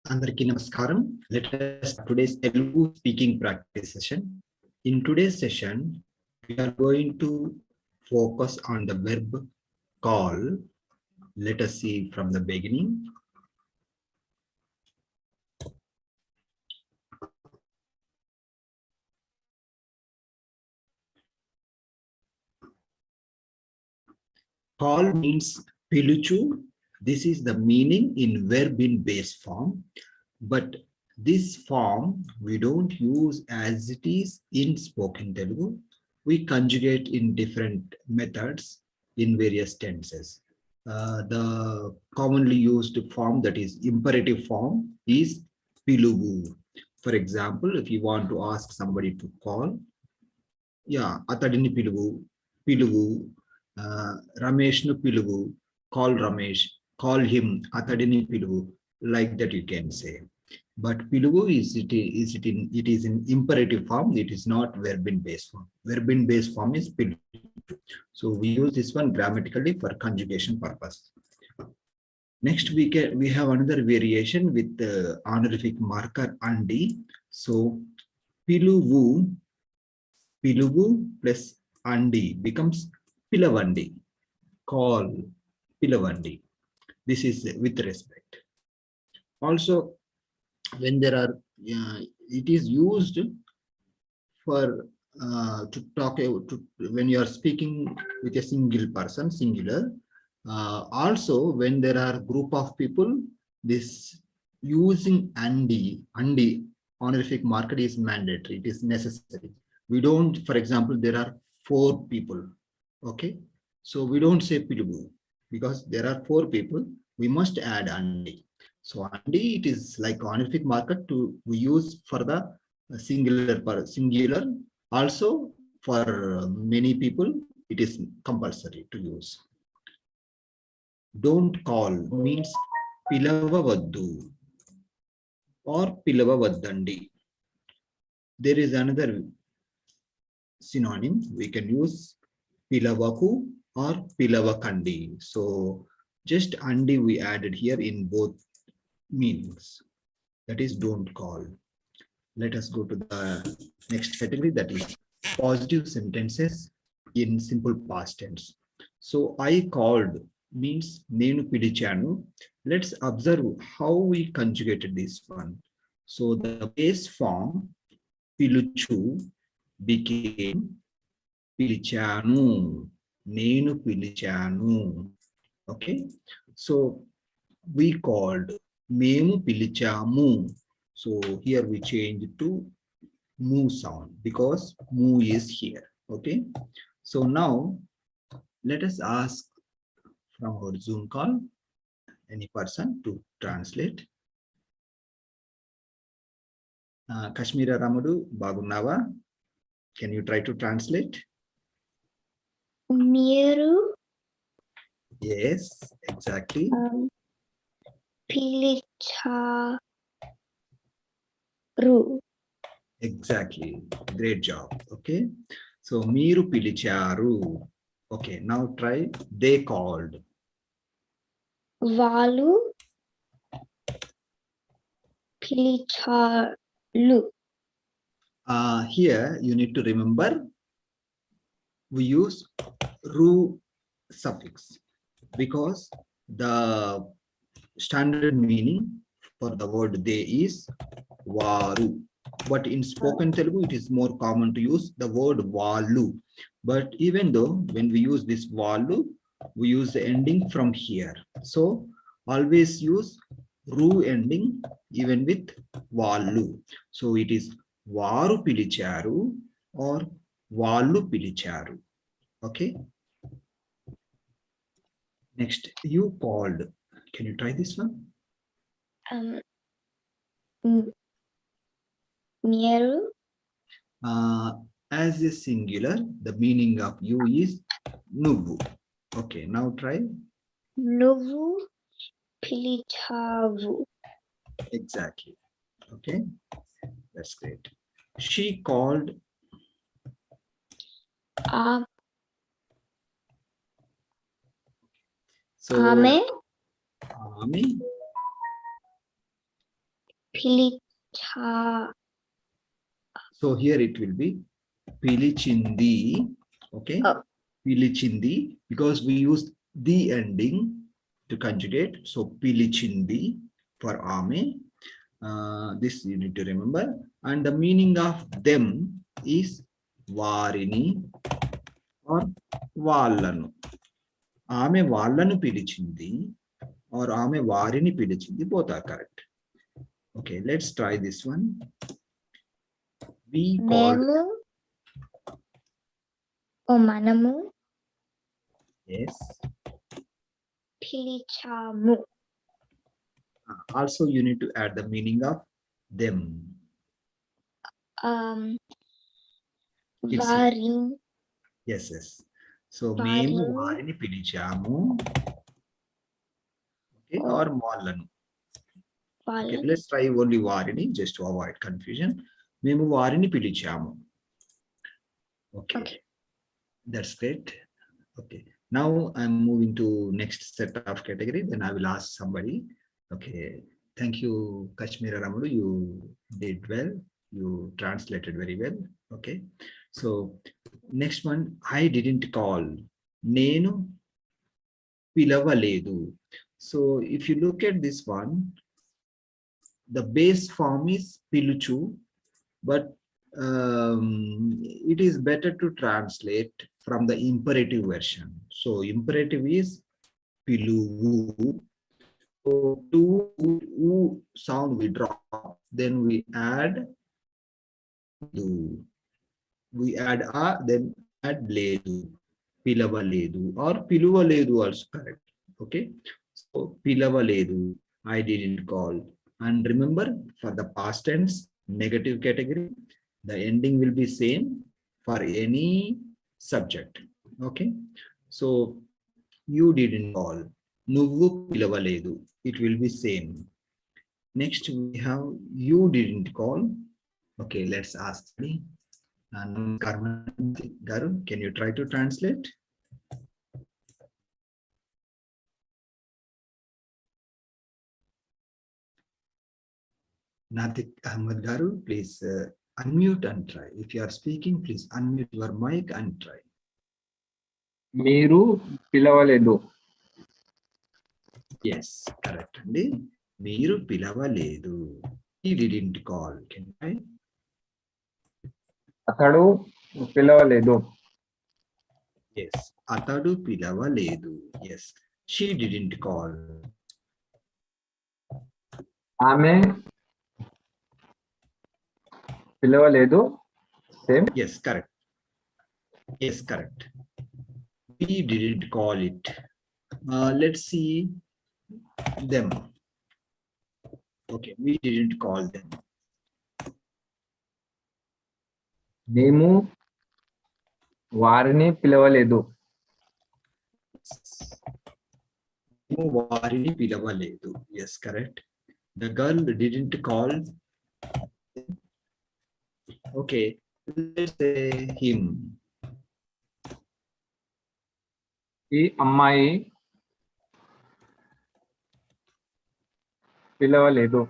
Andariki Namaskaram. Let us start today's Telugu Speaking Practice Session. In today's session, we are going to focus on the verb call. Let us see from the beginning. Call means piluchu. This is the meaning in verb in base form. But this form we don't use as it is in spoken Telugu. We conjugate in different methods in various tenses. The commonly used form, that is imperative form, is pilugu. For example, if you want to ask somebody to call, atadini pilugu, pilugu, Ramesh nu pilugu, call Ramesh, call him, atadini pilugu, like that you can say. But pilugu it is in imperative form. It is not verb in base form. Verb in base form is pilugu. So we use this one grammatically for conjugation purpose. Next, we have another variation with the honorific marker andi. So pilugu plus andi becomes pilavandi. Call pilavandi. This is with respect. Also, when there are, it is used for to talk to when you are speaking with a single person, singular. Also, when there are group of people, this using andi honorific marker is mandatory. It is necessary. We don't, for example, there are 4 people. Okay, so we don't say pilugu because there are 4 people. We must add andi. So andi, it is like honorific marker to we use for the singular. Also, for many people, it is compulsory to use. Don't call means pilavavaddu or pilavavaddandi. There is another synonym. We can use pilavaku or pilavakandi. So just andi we added here in both meanings. That is don't call. Let us go to the next category, that is positive sentences in simple past tense. So I called means nenu pilichanu. Let's observe how we conjugated this one. So the base form piluchu became pilichanu, nenu pilichanu. Okay, so we called memu pilichamu. So here we change to mu sound because mu is here. Okay, so now let us ask from our Zoom call any person to translate. Kashmira Ramudu Bagunnava, can you try to translate? Miru. Yes, exactly. Pilicharu. Exactly. Great job. Okay. So Miru pilicharu. Okay. Now try they called. Valu. Pilichalu. Here you need to remember we use ru suffix because the standard meaning for the word they is varu. But in spoken Telugu, it is more common to use the word valu. But even though when we use this valu, we use the ending from here. So always use ru ending even with valu. So it is varu pilicharu or valu pilicharu. Okay. Next, you called. Can you try this one? Miru. As a singular, the meaning of you is nuvu. Okay, now try. Nuvu. Pilichavu. Exactly. Okay, that's great. She called. So Ame. Ame. పిలిచా So here it will be pilichindi. Okay. Oh. Pilichindi, because we use the ending to conjugate. So pilichindi for ame. This you need to remember. And the meaning of them is varini or vallanu. Ame vallanu pilichindi or ame varini pilichindi. Both are correct. Okay, let's try this one. We called. మేము మనము Yes. పిలిచాము. Also, you need to add the meaning of them. It's వారి yes, yes. So, వారిని. మేము వారిని పిలిచాము. Okay, or వాళ్ళను. Okay, let's try only varini just to avoid confusion. మేము వారిని పిలిచాము. Okay, that's great. Okay, now I'm moving to next set of category. Then I will ask somebody. Okay, thank you, Kashmira Ramudu. You did well. You translated very well. Okay, so next one, I didn't call. Nenu pilavaledu. So if you look at this one, the base form is piluchu, but it is better to translate from the imperative version. So imperative is piluvu. So to u sound we drop, then we add do. We add a, then add ledu, pilavaledu or piluvaledu also correct. Okay, so pilavaledu, I didn't call. And remember, for the past tense negative category, the ending will be same for any subject. Okay, so you didn't call. Nuvu pilavaledu, it will be same. Next we have you didn't call. Okay, let's ask me. Garu, can you try to translate? Natik Ahmed Garu, please unmute and try. If you are speaking, please unmute your mic and try. మీరు పిలవలేదు. Yes, correct. Meeru pilavaledu. He didn't call. Can I? అతడు పిలవలేదు. Yes, atadu pilavaledu. Yes, she didn't call. ఆమె పిలవలేదు. Same. Yes, correct. Yes, correct. We didn't call it. Let's see them. Okay, we didn't call them. మేము వారిని పిలవలేదు. వారిని పిలవలేదు. Yes, correct. The girl didn't call. Okay, let's say him. ఈ అమ్మాయి పిలవలేదు.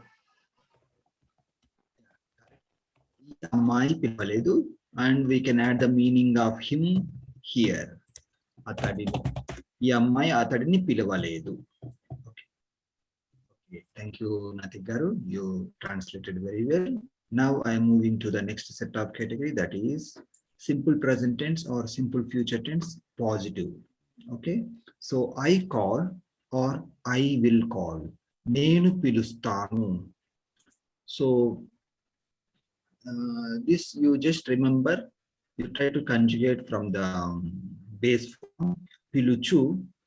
అమ్మాయి పిలవలేదు, and we can add the meaning of him here. అతడిని, ఈ అమ్మాయి అతడిని పిలవలేదు. Okay, thank you, Natik Garu. You translated very well. Now I am moving to the next set of category, that is simple present tense or simple future tense positive. Okay, so I call or I will call. నేను పిలుస్తాను. So this you just remember, you try to conjugate from the base form piluchu.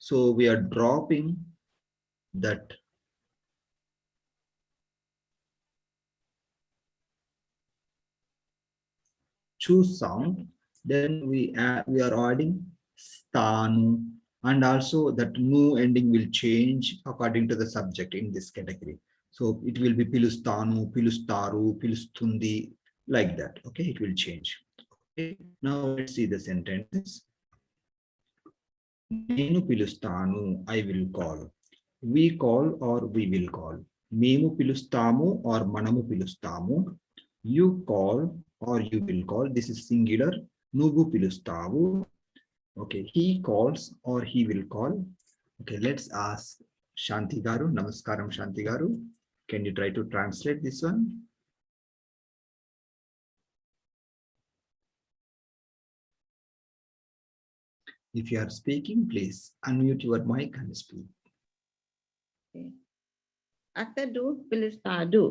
So we are dropping that choose sound, then we are adding stanu, and also that nu ending will change according to the subject in this category. So it will be pilustanu, pilustaru, pilustundi, like that. Okay, it will change. Okay, now let's see the sentences. Nenu pilustanu, I will call. We call or we will call. మేము పిలుస్తాము or మనము పిలుస్తాము. You call or you will call. This is singular. నువ్వు పిలుస్తావు. Okay, he calls or he will call. Okay, let's ask Shanti Garu. Namaskaram, Shanti Garu. Can you try to translate this one? If you are speaking, please unmute your mic and speak. అతడు పిలుస్తాడు.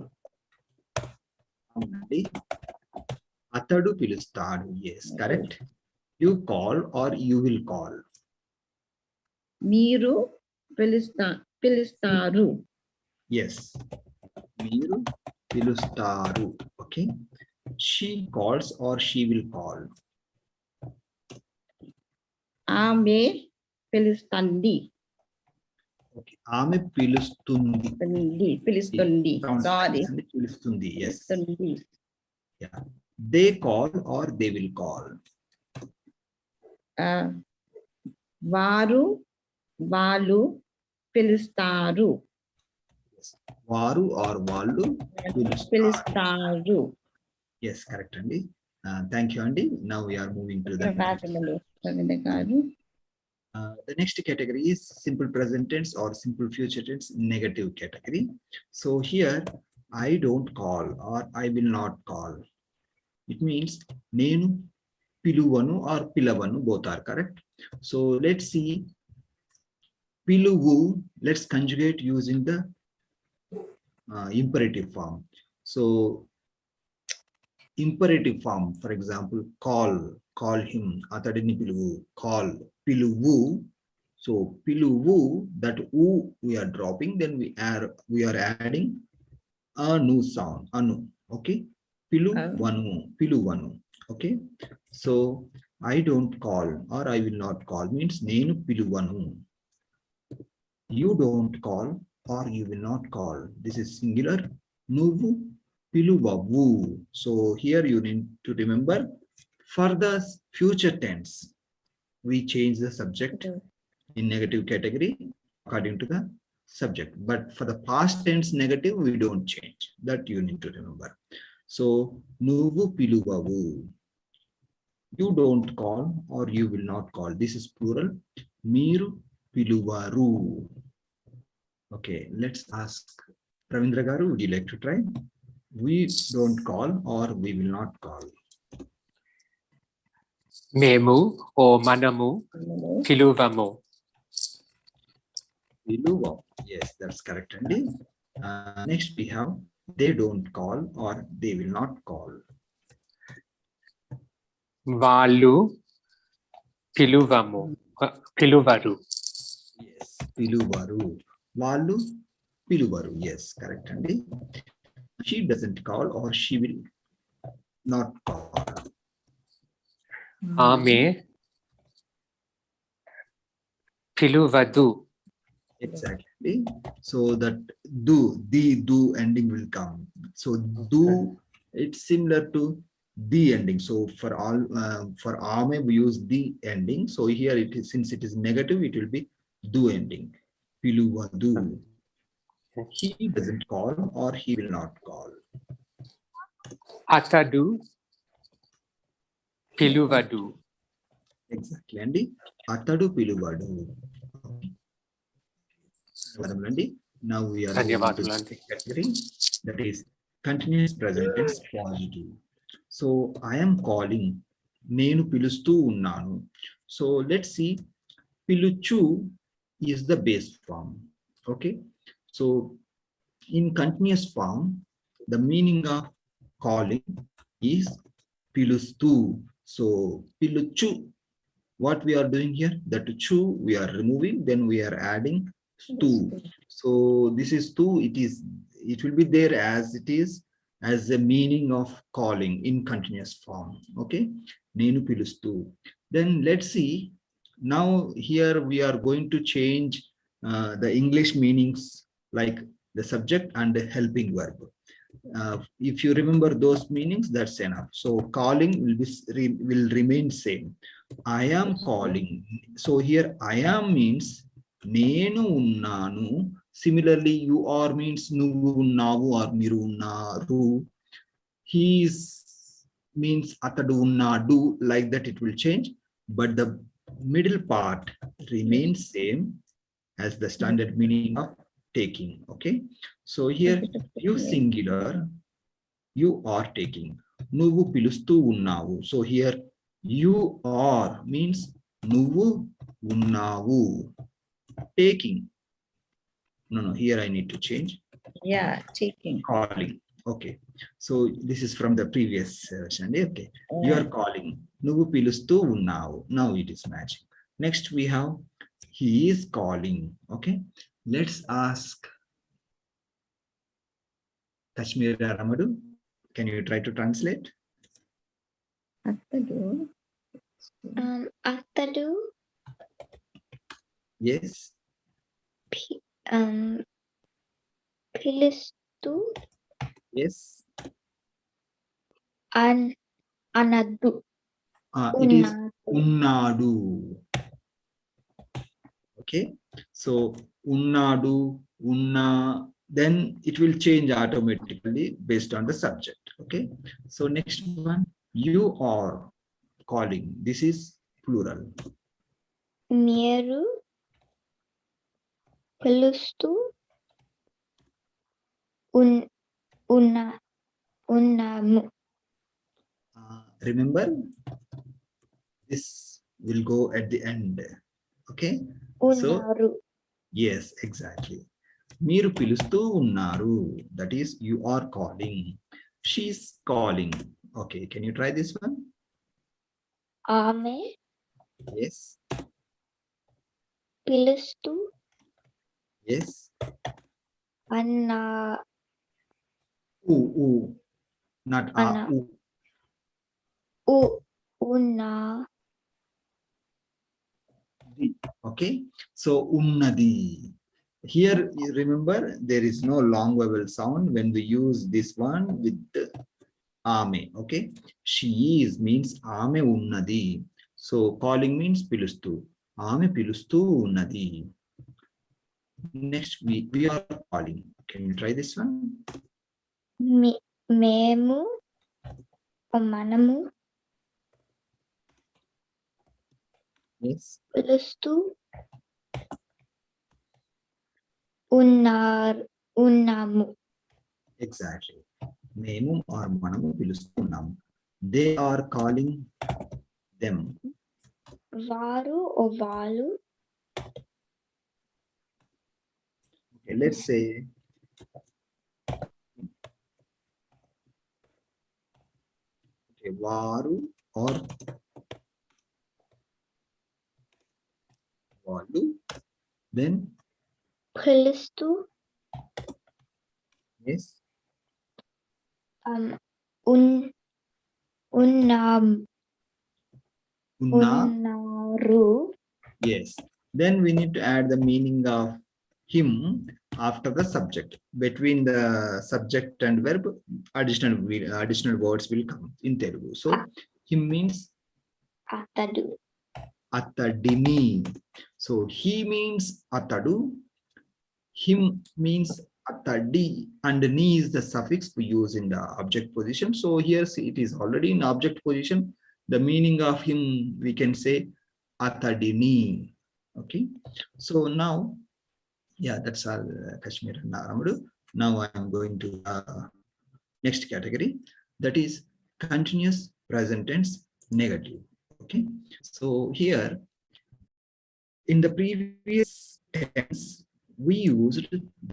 అవునండి. అతడు పిలుస్తాడు. Yes, correct. You call or you will call. మీరు పిలుస్తారు. Yes. మీరు పిలుస్తారు. Okay. She calls or she will call. ఆమె పిలుస్తుంది. Okay. ఆమె పిలుస్తుంది. పిలుస్తుంది. Sounds sorry. nice. పిలుస్తుంది. Yes. పిలుస్తుంది. Yeah. They call or they will call. వాళ్ళు పిలుస్తారు. వారు or వాళ్ళు పిలుస్తారు. Yes, correct అండి. Thank you అండి. Now we are moving to the ప్రవీణ గారు. The next category is simple present tense or simple future tense negative category. So here I don't call or I will not call. It means నేను పిలువను or పిలవను, both are correct. So let's see పిలువు. Let's conjugate using the imperative form. So imperative form, for example, call him, atadini piluvu, call, piluvu. So piluvu, that u we are dropping, then we are adding a new sound, anu. Okay, piluvanu. Okay, so I don't call or I will not call means nenu piluvanu. You don't call or you will not call. This is singular. Nuvu piluvavu. So here you need to remember, for the future tense, we change the subject in negative category according to the subject. But for the past tense negative, we don't change. That you need to remember. So nuvu piluvavu. You don't call or you will not call. This is plural. Miru piluvaru. Okay, let's ask Pravindra Garu, would you like to try? We don't call or we will not call. మేము ఓ మనము పిలువము. Piluva. Yes, that's correct. Andy. Next we have they don't call or they will not call. వాళ్ళు పిలువరు. Yes, piluvaru. Valu piluvaru. Yes, correct. Andy. She doesn't call or she will not call. ఆమె పిలువదు. Exactly. So that the do ending will come. So do, it's similar to the ending. So for all for ame we use the ending. So here it is, since it is negative, it will be do ending. Piluvadu. He doesn't call or he will not call. అతడు పిలువడు. Exactly. Andy. Atadu piluvadu. Now we are moving to the category that is continuous present tense positive. So I am calling. Nenu pilustu unnanu. So let's see. Piluchu is the base form. Okay. So in continuous form, the meaning of calling is pilustu. So piluchu. What we are doing here? That chu we are removing. Then we are adding stu. So this is stu. It will be there as it is, as the meaning of calling in continuous form. Okay, nenu pilustu. Then let's see. Now here we are going to change the English meanings, like the subject and the helping verb. If you remember those meanings, that's enough. So calling will remain same. I am calling. So here I am means nenu unnanu Similarly, you are means nuvu unnavu or miru unnaru. He is means atadu unnadu, like that it will change, but the middle part remains same as the standard meaning of taking. Okay, so here you singular, you are taking. Nuvu pilustu unnavu. So here you are means nuvu unnavu taking. No, here I need to change. Yeah, taking. Calling. Okay, so this is from the previous version. Okay, you are calling. Nuvu pilustu unnavu. Now it is matching. Next we have he is calling. Okay, let's ask Kashmira Ramadu. Can you try to translate? అతడు అతడు Yes. పిలుస్తూ Yes. అనద్దు It is unnadu. Okay, so unnadu, unna, then it will change automatically based on the subject. Okay, so next one, you are calling. This is plural. మీరు పిలుస్తూ ఉన్నాము. Remember, this will go at the end. Okay, so ఉన్నారు. yes, exactly. మీరు పిలుస్తూ ఉన్నారు. That is, you are calling. She's calling. Okay, can you try this one? ఆమె Yes. పిలుస్తూ Yes. అన్నా Not Anna. ఉన్నా Okay, so unnadi. Here you remember there is no long vowel sound when we use this one with the ame. Okay, she is means ame unnadi. So calling means pilustu. Ame pilustu unnadi. Next we are calling. Can you try this one? మేము మనము Yes. పిలుస్తూ ఉన్నాము. Exactly. Memu or manamu pilustunnam. They are calling them. వారు వాళ్ళు Okay, let's say okay, varu or valu. Then పిలుస్తూ yes, ఉన్నాము. unna. ఉన్నారు. Yes. Then we need to add the meaning of him after the subject. Between the subject and verb, additional words will come in Telugu. So him means అతడు atadini. So he means atadu. Him means atadi, and ni is the suffix we use in the object position. So here see, it is already in object position. The meaning of him we can say atadini. Okay, so now yeah, that's all Kashmir and Ramadu. Now I am going to next category, that is continuous present tense negative. Okay, so here in the previous tense we used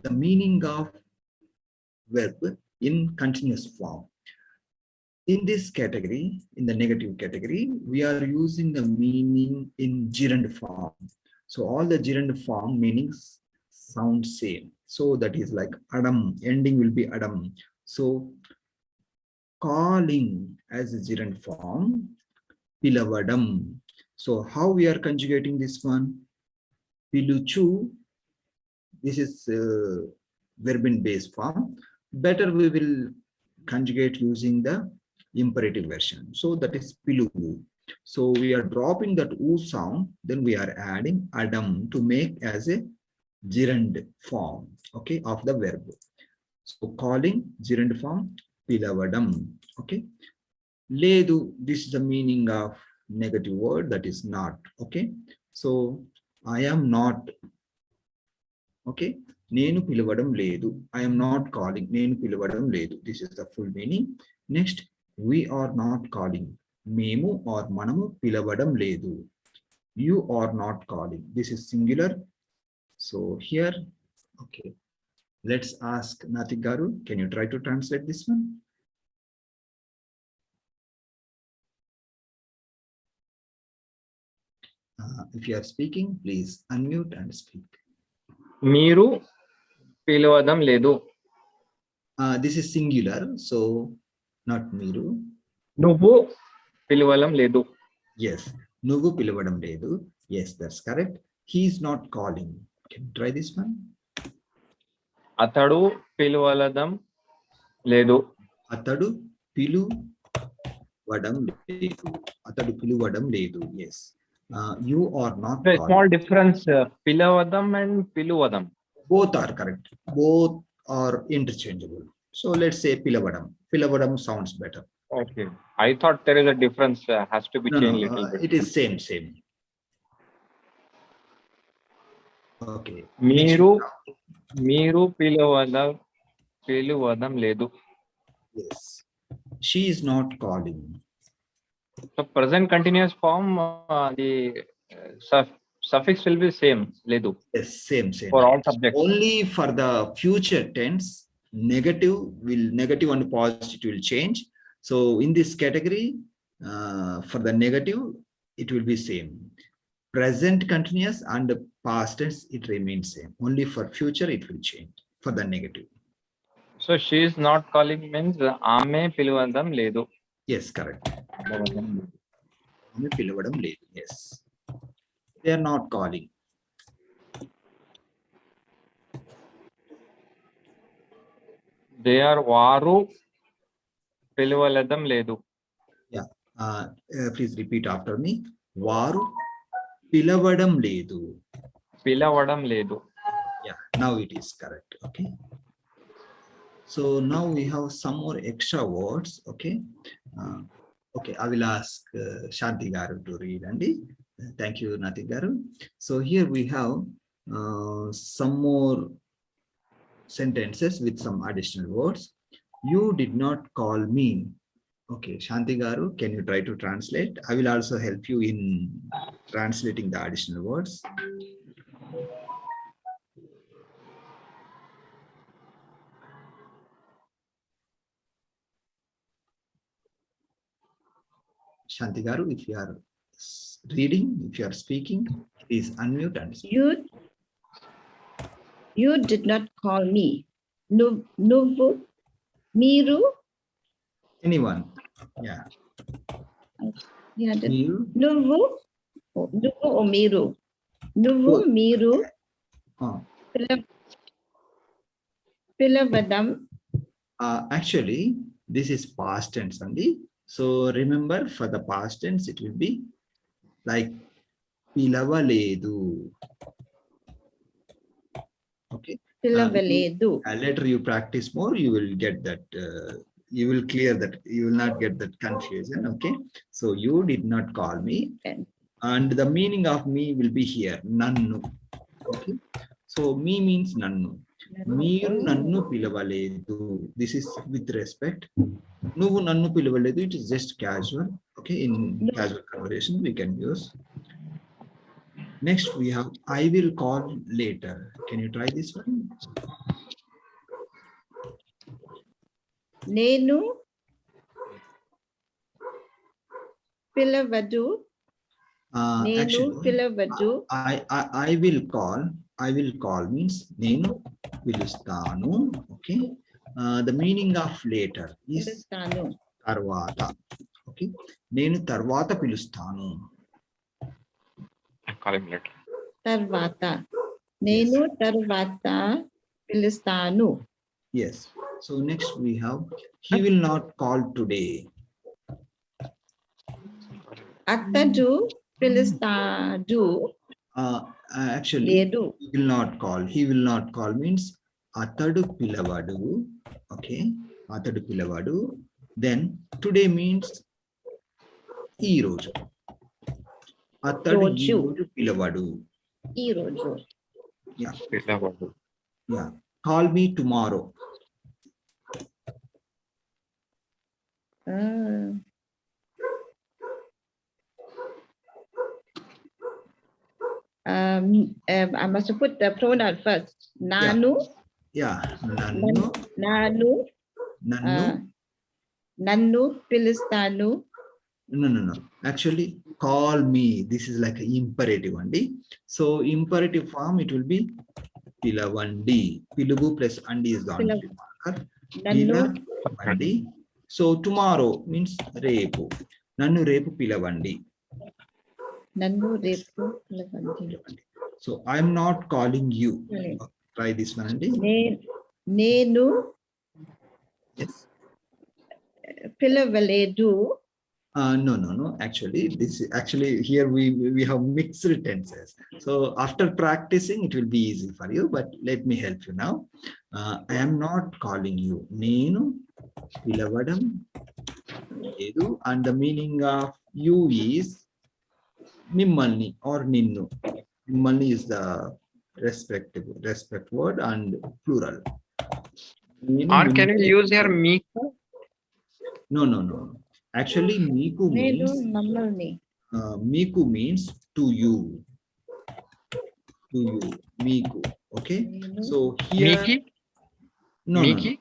the meaning of verb in continuous form. In this category, in the negative category, we are using the meaning in gerund form. So all the gerund form meanings sound same. So that is like Adam, ending will be Adam. So calling as a gerund form, pilavadam. So how we are conjugating this one? Piluchu, this is verb in base form. Better we will conjugate using the imperative version. So that is piluvu. So we are dropping that u sound, then we are adding adam to make as a gerund form, okay, of the verb. So calling, gerund form, pilavadam, okay. Ledu, this is the meaning of negative word, that is not, okay. So I am not, okay. Nenu pilavadam ledu. I am not calling. Nenu pilavadam ledu. This is the full meaning. Next, we are not calling. Memu or manamu pilavadam ledu. You are not calling. This is singular. So here, okay. Let's ask Natik Garu. Can you try to translate this one? If you are speaking, please unmute and speak. మీరు పిలవడం లేదు. This is singular, so not miru. నువ్వు పిలవడం లేదు. Yes, nuvu pilavadam ledu. Yes, that's correct. He is not calling. Can you try this one? అతడు పిలవడం లేదు. Atadu piluvadam ledu. Atadu piluvadam ledu. Yes. You are not A calling. small difference, పిలవడం and పిలువడం. Both are correct. Both are interchangeable. So let's say pilavadam. Pilavadam sounds better. Okay. I thought there is a difference, has to be No, changed no, little bit. it is same. Okay. మీరు Next, మీరు పిలువడం లేదు. yes. She is not calling. So present continuous form, the suffix will be same, ledu. Yes, same. For all subjects. Only for the future tense, negative and positive will change. So in this category, for the negative, it will be same. Present continuous and past tense, it remains same. Only for future, it will change for the negative. So she is not calling means ఆమె పిలవడం లేదు. Yes, correct. Yes. They are not calling. They are వారు పిలవడం లేదు. Yeah. Please repeat after me. Varu pilavadam ledu. పిలవడం లేదు. Yeah, now it is correct. Okay. So now we have some more extra words. Okay. Okay, I will ask Shanti Garu to read. Andy. Thank you, Natik Garu. So here we have some more sentences with some additional words. You did not call me. Okay, Shanti Garu, can you try to translate? I will also help you in translating the additional words. Shanti Garu, if you are reading, if you are speaking, please unmute and speak. You did not call me. Nuvu, miru. Anyone? Yeah. Yeah, Miru. Nuvu or miru. Nuvu, miru. Pilavadam. Actually, this is past tense only. So remember, for the past tense, it will be like pilavaledu. Okay. Pilavaledu. Later you practice more, you will get that. You will clear that. You will not get that confusion. Okay. So you did not call me, Okay. and the meaning of me will be here. Nannu. Okay. So me means nannu. Meeru nannu pilavaledu. This is with respect. Nuvu nannu pilavaledu. It is just casual. Okay. In casual conversation, we can use. Next, we have I will call later. Can you try this one? Nenu pilavadu. Nenu pilavadu. I will call. I will call means nenu pilustanu. Okay. The meaning of later is tarvata. Okay. Nenu tarvata pilustanu. I'm calling later. Tarvata. Nenu tarvata pilustanu. Yes. So next we have he will not call today. Atadu pilustadu. Actually, Ledu. he will not call. He will not call means atadu pilavadu. Okay, atadu pilavadu. Then today means ee roju. Atadu ee Roju. roju pilavadu. Ee roju. Yeah, పిల్లవాడు. yeah. Call me tomorrow. I must put the pronoun first. Nanu, Yeah, nannu, nanu, nannu. nannu, pilistanu. No. Actually, call me. This is like an imperative andi. So imperative form it will be pilavandi. Pilugu plus andi is the only marker. Nannu, Pilavandi. So tomorrow means repu. Nannu repu pilavandi. nannu, repu, pilavandi. So I am not calling you. Okay. Try this one andi. Nenu, Yes. pilavaledu. No. Actually here we have mixed tenses. So after practicing, it will be easy for you. But let me help you now. I am not calling you. Nenu pilavadam ledu, and the meaning of you is mimmalni or ninnu. Mimmalni is the respect word and plural. Or can we use here మీకు? No. Actually, miku Nenu, means mammalni. miku means to you. Miku. Okay. So here, మీకి? no. మీకి?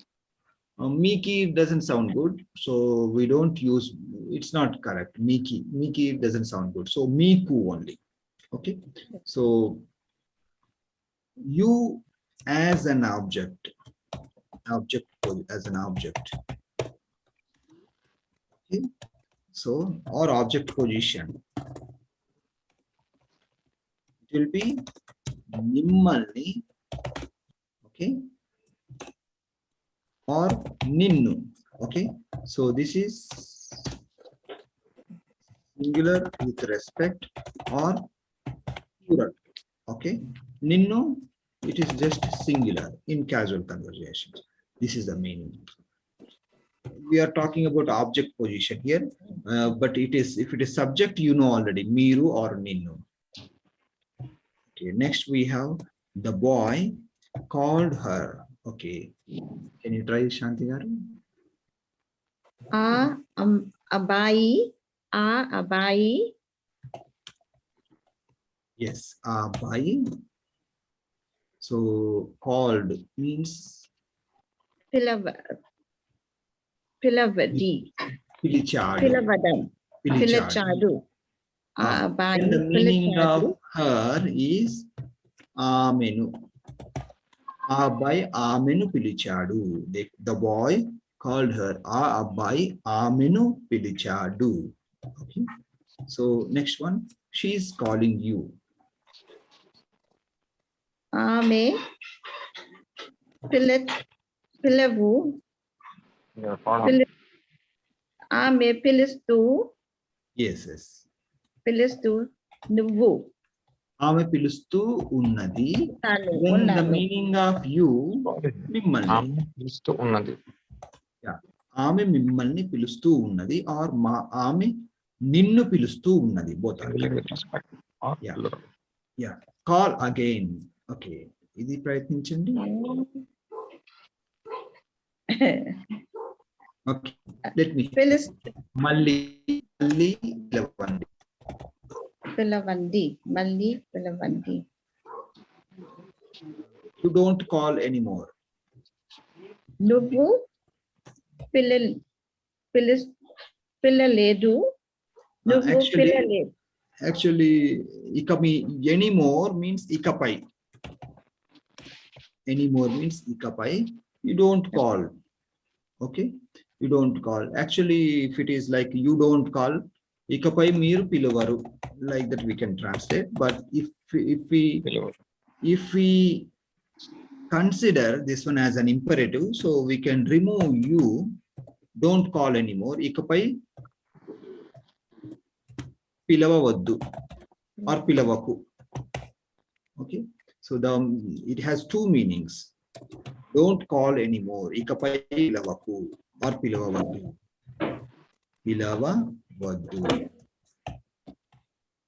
Miki doesn't sound good, so we don't use. It's not correct. Miki doesn't sound good. So miku only. Okay. So you as an object as an object. Okay. So or object position. It will be mimmalni. Okay. Or ninnu. Okay. So this is singular with respect or plural. Okay. Ninnu, it is just singular in casual conversations. This is the meaning. We are talking about object position here, but it is, if it is subject, you know already, miru or ninnu. Okay. Next we have the boy called her. Okay. Can you try, Shanti garu? Abai, abai. Yes, by. So called means Pilavadi, pilichadu. pilavadam, pilachadu. Abai, And the meaning pilachadu. of her is amenu. Abai amenu pilichadu. The boy called her abai amenu pilichadu. Okay. So next one, she is calling you. Ame, pilavu. Ame pilistu, Yes. pilistu, nuvu. Ame pilustu unnadi. Tanu, Then the unnanu. meaning of you, mimmalni. ఆమె పిలుస్తూ ఉన్నది. ఆమె మిమ్మల్ని పిలుస్తూ ఉన్నది are ఆమె నిన్ను పిలుస్తూ ఉన్నది. Both are. With respect or Yeah. plural. Yeah. Call again. Okay. ఇది ప్రయత్నించండి. Okay. Let me. మళ్ళీ పిలవండి. Pilavandi, malli, pilavandi. You don't call anymore. Nuvu, pilaledu. Nuvu, pilaledu. Actually, anymore means ikapai. Anymore means ikapai. You don't call. Okay. You don't call. Actually, if it is like you don't call, ikapai meer pilavaru, like that we can translate. But if we consider this one as an imperative, so we can remove you, don't call anymore. Ikapai pilavavaddu or pilavaku. Okay, so it has two meanings. Don't call anymore. Ikapai pilavaku or pilavavaddu. Pilavavaddu.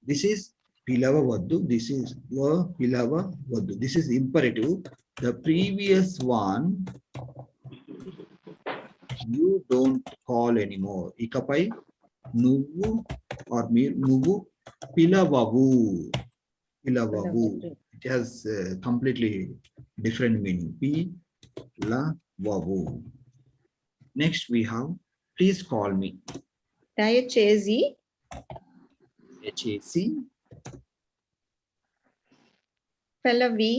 This is pilavavaddu. This is pilavavaddu. This is imperative. The previous one, you don't call anymore. Ikapai nuvu or nuvu pilavavu. Pilavavu. It has completely different meaning. Pilavavu. Next we have, please call me. దయచేసి H-A-C. పిలవి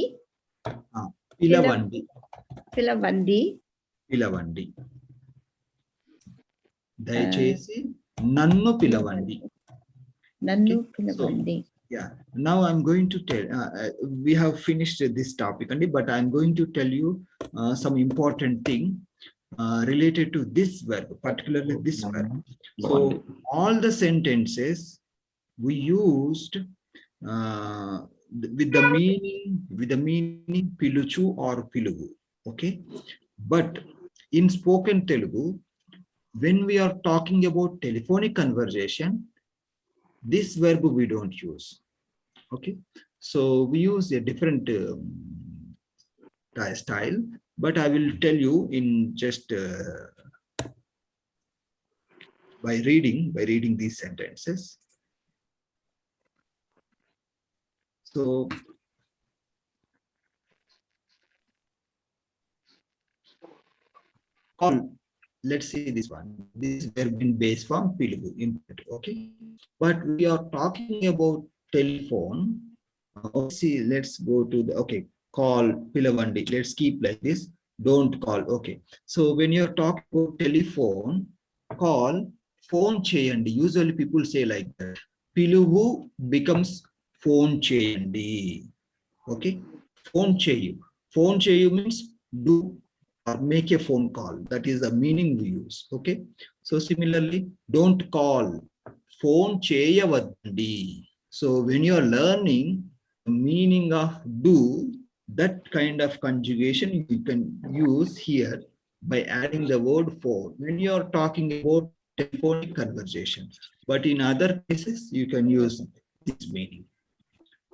Pilavandi. పిలవండి Pilavandi. దయచేసి నన్ను పిలవండి. నన్ను Okay, పిలవండి. Yeah, now I'm going to tell, we have finished this topic, but I'm going to tell you some important thing related to this verb, particularly this verb. So all the sentences we used with the meaning piluchu or pilugu. Okay, but in spoken Telugu, when we are talking about telephonic conversation, this verb we don't use. Okay, so we use a different style, but I will tell you in just by reading these sentences. So call, let's see this one. This is verb in base form pilugu. Okay, but we are talking about telephone. See, let's go to the, okay, call pilavandi. Let's keep like this. Don't call. Okay, so when you're talking about telephone, call, phone cheyandi. Usually people say like that. Piluvu becomes phone cheyandi. Okay, phone cheyu. Phone cheyu means do or make a phone call. That is the meaning we use. Okay, so similarly, don't call, phone cheyavadandi. So when you are learning the meaning of do, that kind of conjugation you can use here by adding the word phone when you are talking about telephonic conversation. But in other cases, you can use this meaning.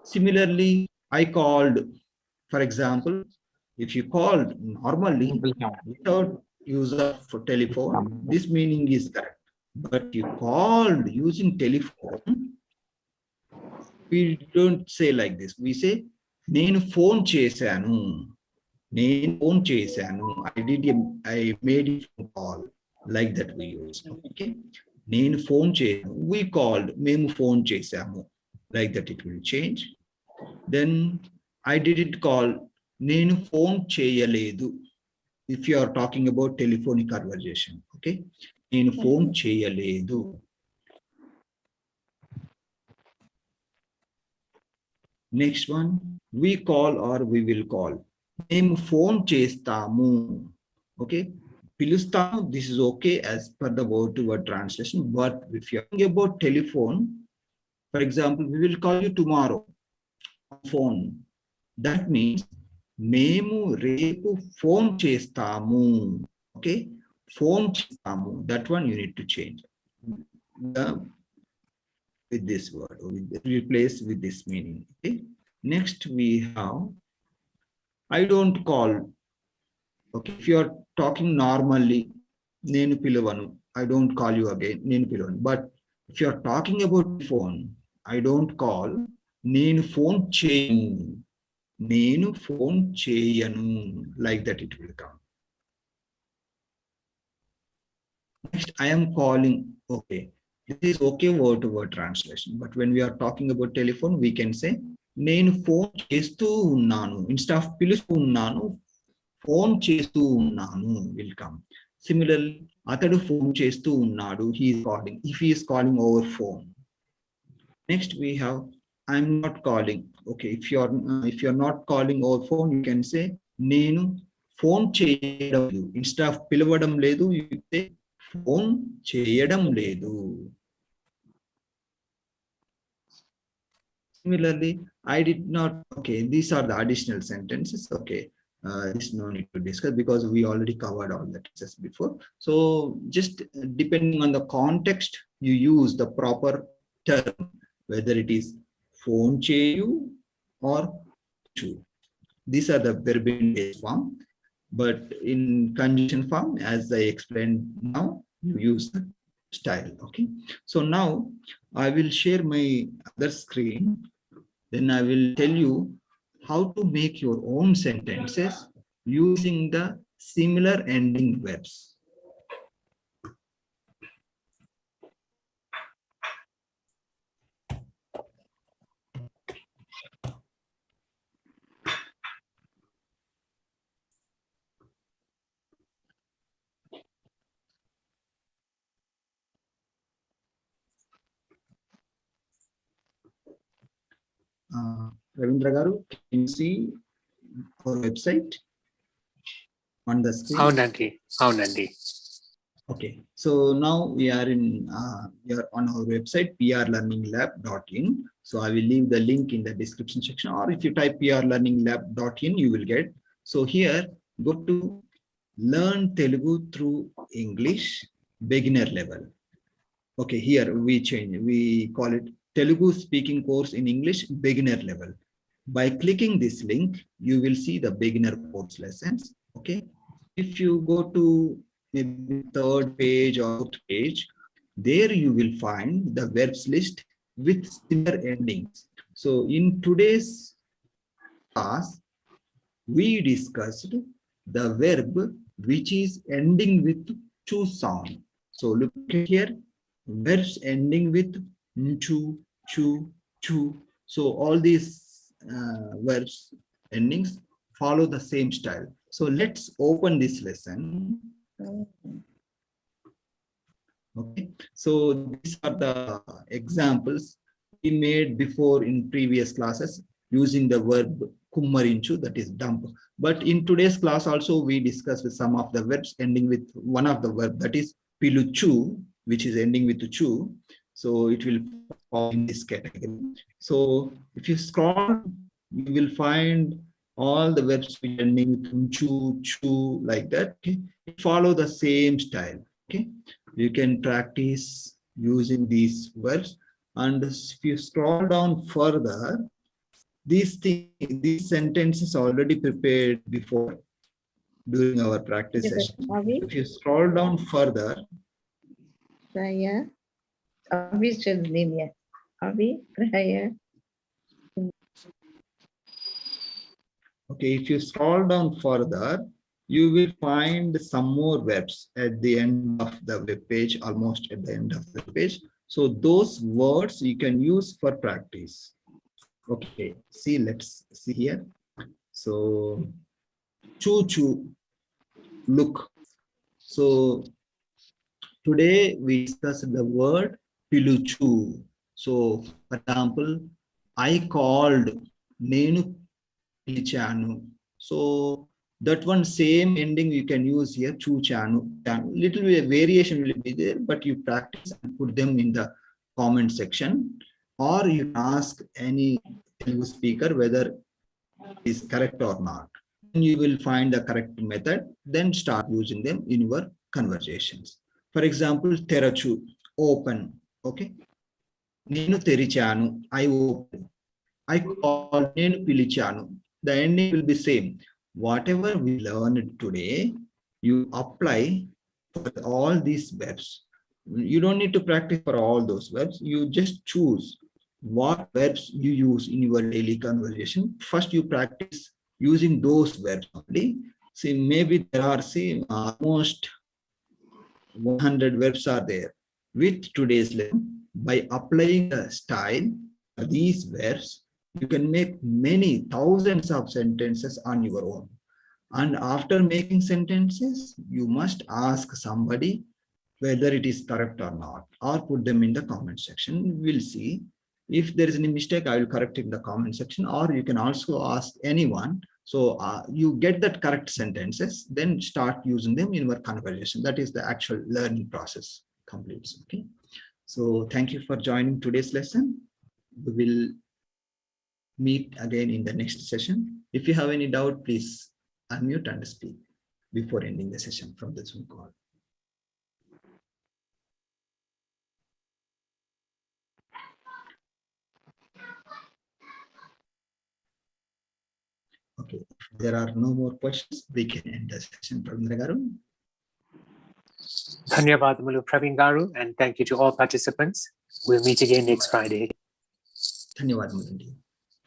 Similarly, I called, for example, if you called normally without use of telephone, this meaning is correct. But you called using telephone, we don't say like this. We say, నేను phone చేశాను. నేను phone చేశాను. I made a phone call. Like that we use. Okay. నేను phone చేశాను. We called. మేము phone చేశాము. Like that it will change. Then I didn't call. నేను phone చేయలేదు. If you are talking about telephonic conversation. Okay. నేను phone చేయలేదు. Next one, we call or we will call. మేము phone చేస్తాము. Okay, పిలుస్తాము. This is okay as per the word to word translation. But if you are talking about telephone, for example, we will call you tomorrow on phone. That means మేము రేపు phone చేస్తాము. Okay, phone చేస్తాము. That one you need to change with this word, or replace with this meaning. Okay. Next we have, I don't call. Okay, if you are talking normally, nenu pilavanu, I don't call you again, nenu pilavanu. But if you are talking about phone, I don't call, nenu phone cheyanu. Nenu phone cheyanu. Like that it will come. Next, I am calling. Okay, this is okay word to word translation. But when we are talking about telephone, we can say, నేను phone చేస్తూ ఉన్నాను. Instead of పిలుస్తూ ఉన్నాను, phone చేస్తూ ఉన్నాను will come. Similarly, అతడు phone చేస్తూ ఉన్నాడు. He is calling. If he is calling over phone. Next we have, I'm not calling. Okay, if you're not calling over phone, you can say, నేను phone చేయడం లేదు. Instead of పిలవడం లేదు, you say phone చేయడం లేదు. Similarly, I did not, okay, these are the additional sentences. Okay, this no need to discuss because we already covered all the cases before. So just depending on the context, you use the proper term, whether it is phone cheyu or chu. These are the verb in base form, but in conjunction form, as I explained now, you use the style. Okay, so now I will share my other screen. Then I will tell you how to make your own sentences using the similar ending verbs. Pravindra garu, can you see our website on the screen? అవునండి అవునండి Okay, so now we are on our website prlearninglab.in. So I will leave the link in the description section, or if you type prlearninglab.in, you will get. So here, go to Learn Telugu through English beginner level. Okay, here we call it Telugu speaking course in English beginner level. By clicking this link, you will see the beginner course lessons. Okay, if you go to maybe third page or fourth page, there you will find the verbs list with similar endings. So in today's class, we discussed the verb which is ending with chu sound. So look at here, verbs ending with chu, chu, chu. So all these verbs endings follow the same style. So let's open this lesson. Okay, so these are the examples we made before in previous classes using the verb kummarinchu, that is dump. But in today's class also we discussed some of the verbs ending with one of the verb, that is piluchu, which is ending with chu. So it will fall in this category. So if you scroll, you will find all the verbs ending with chu, chu, like that. Okay, it follow the same style. Okay, you can practice using these verbs, and if you scroll down further, these sentences already prepared before during our practice session. Avi, If you scroll down further, Raya. Avi's child's name, yes. Avi, Raya. okay, if you scroll down further, you will find some more verbs at the end of the web page, almost at the end of the page. So those words you can use for practice. Okay, see, let's see here. So choo choo, look. So today we discussed the word piluchu. So for example, I called, nenu pilichanu. So that one same ending you can use here, chuchanu. Little bit variation will be there, but you practice and put them in the comment section, or you ask any Telugu speaker whether it is correct or not. And you will find the correct method, then start using them in your conversations. For example, terachu, open. Okay, nenu terichanu, I open. I call, nenu pilichanu. The ending will be same. Whatever we learned today, you apply for all these verbs. You don't need to practice for all those verbs. You just choose what verbs you use in your daily conversation. First, you practice using those verbs only. See, maybe there are, say, almost 100 verbs are there. With today's lesson, by applying the style of these verbs, you can make many thousands of sentences on your own. And after making sentences, you must ask somebody whether it is correct or not, or put them in the comment section. We'll see. If there is any mistake, I will correct it in the comment section, or you can also ask anyone. So you get that correct sentences, then start using them in your conversation. That is the actual learning process completes. Okay. So thank you for joining today's lesson. We will meet again in the next session. If you have any doubt, please unmute and speak before ending the session from the Zoom call. Okay, if there are no more questions, we can end the session. Pravindra garu. Dhanyavadamulu Praveen Garu, and thank you to all participants. We'll meet again next Friday. ధన్యవాదములండి.